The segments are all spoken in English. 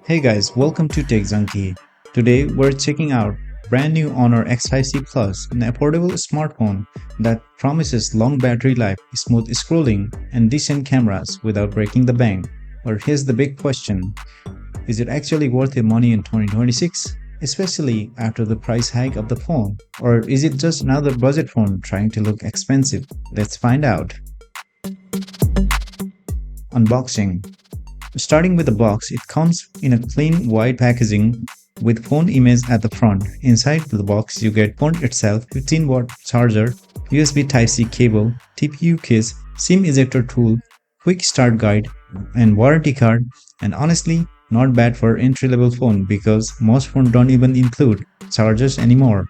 Hey guys, welcome to Tech Junkie. Today we're checking out brand new HONOR X5c Plus, an affordable smartphone that promises long battery life, smooth scrolling, and decent cameras without breaking the bank. But here's the big question. Is it actually worth the money in 2026? Especially after the price hike of the phone? Or is it just another budget phone trying to look expensive? Let's find out. Unboxing. Starting with the box, it comes in a clean white packaging with phone image at the front. Inside the box, you get phone itself, 15-watt charger, USB Type-C cable, TPU case, SIM ejector tool, quick start guide, and warranty card. And honestly, not bad for entry-level phone because most phones don't even include chargers anymore.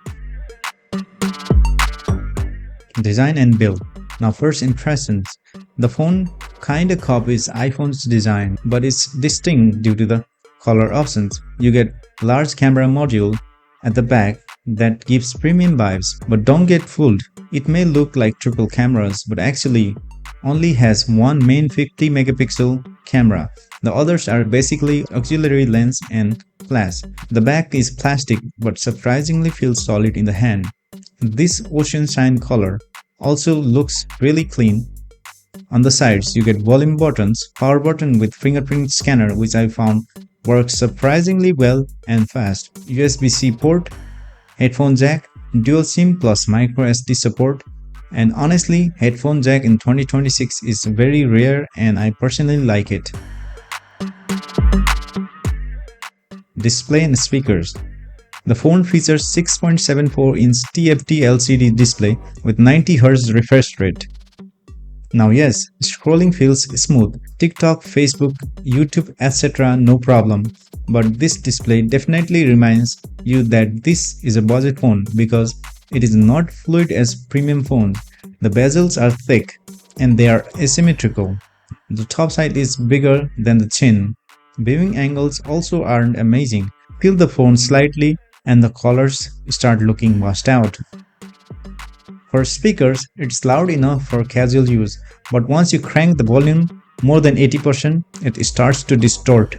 Design and build. Now first impressions. The phone kinda copies iPhone's design, but it's distinct due to the color options. You get large camera module at the back that gives premium vibes, but don't get fooled. It may look like triple cameras, but actually only has one main 50 megapixel camera. The others are basically auxiliary lens and flash. The back is plastic but surprisingly feels solid in the hand. This ocean shine color also looks really clean. On the sides, you get volume buttons, power button with fingerprint scanner which I found works surprisingly well and fast, USB-C port, headphone jack, dual SIM plus micro SD support, and honestly, headphone jack in 2026 is very rare and I personally like it. Display and speakers. The phone features 6.74-inch TFT LCD display with 90Hz refresh rate. Now yes, scrolling feels smooth. TikTok, Facebook, YouTube, etc. no problem. But this display definitely reminds you that this is a budget phone because it is not fluid as premium phones. The bezels are thick and they are asymmetrical. The top side is bigger than the chin. Viewing angles also aren't amazing. Peel the phone slightly and the colors start looking washed out. For speakers, it's loud enough for casual use, but once you crank the volume more than 80%, it starts to distort.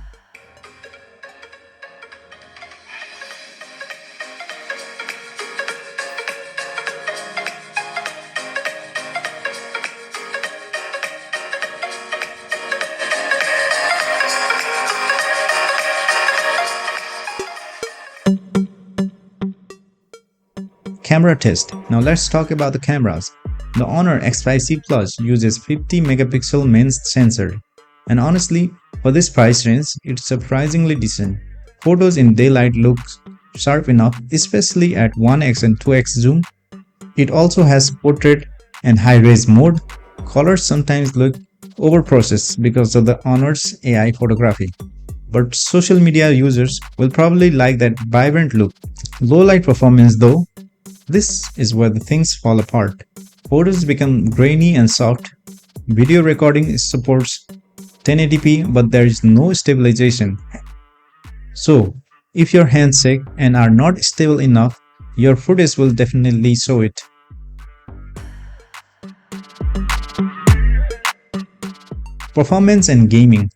Camera test. Now let's talk about the cameras. The HONOR X5c Plus uses 50 megapixel main sensor, and honestly, for this price range, it's surprisingly decent. Photos in daylight look sharp enough, especially at 1x and 2x zoom. It also has portrait and high-res mode. Colors sometimes look overprocessed because of the HONOR's AI photography, but social media users will probably like that vibrant look. Low light performance though. This is where the things fall apart. Photos become grainy and soft. Video recording supports 1080p, but there is no stabilization. So, if your hands shake and are not stable enough, your footage will definitely show it. Performance and gaming.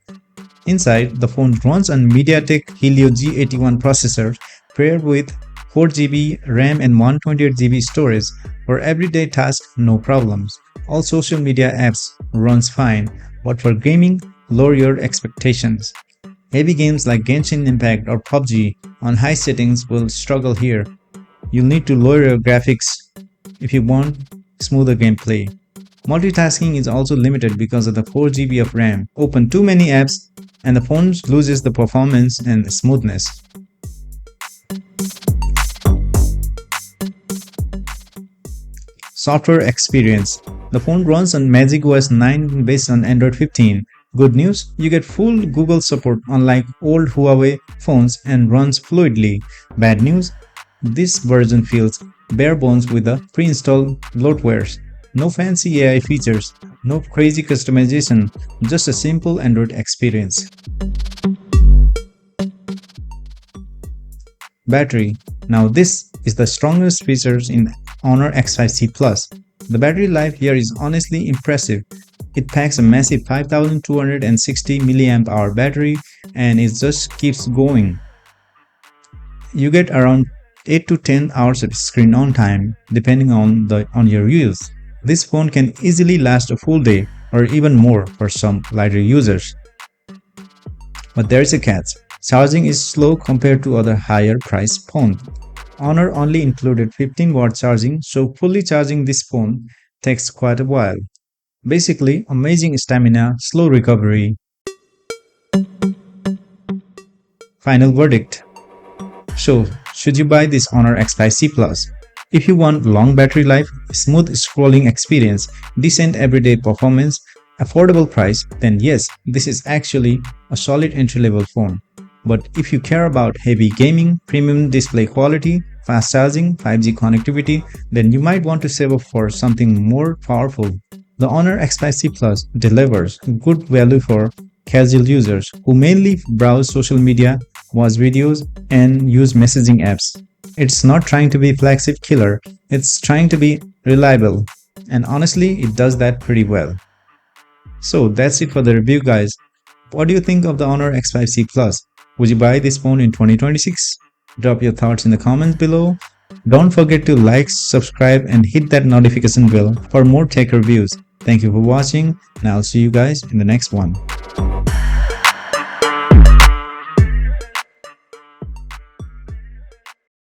Inside, the phone runs on MediaTek Helio G81 processor paired with 4GB RAM and 128GB storage. For everyday tasks, no problems. All social media apps runs fine, but for gaming, lower your expectations. Heavy games like Genshin Impact or PUBG on high settings will struggle here. You'll need to lower your graphics if you want smoother gameplay. Multitasking is also limited because of the 4GB of RAM. Open too many apps and the phone loses the performance and smoothness. Software experience. The phone runs on MagicOS 9 based on Android 15. Good news, you get full Google support unlike old Huawei phones and runs fluidly. Bad news, this version feels bare bones with the pre-installed bloatwares. No fancy AI features, no crazy customization, just a simple Android experience. Battery. Now this is the strongest features in HONOR X5c Plus. The battery life here is honestly impressive. It packs a massive 5260 milliamp hour battery and it just keeps going. You get around 8 to 10 hours of screen on time depending on your use. This phone can easily last a full day or even more for some lighter users. But there's a catch. Charging is slow compared to other higher price phones. HONOR only included 15-watt charging, so fully charging this phone takes quite a while. Basically, amazing stamina, slow recovery. Final verdict. So, should you buy this HONOR X5c Plus? If you want long battery life, smooth scrolling experience, decent everyday performance, affordable price, then yes, this is actually a solid entry-level phone. But if you care about heavy gaming, premium display quality, fast charging, 5G connectivity, then you might want to save up for something more powerful. The HONOR X5c Plus delivers good value for casual users who mainly browse social media, watch videos, and use messaging apps. It's not trying to be flagship killer, it's trying to be reliable, and honestly, it does that pretty well. So that's it for the review, guys. What do you think of the HONOR X5c Plus? Would you buy this phone in 2026? Drop your thoughts in the comments below. Don't forget to like, subscribe, and hit that notification bell for more tech reviews. Thank you for watching, and I'll see you guys in the next one.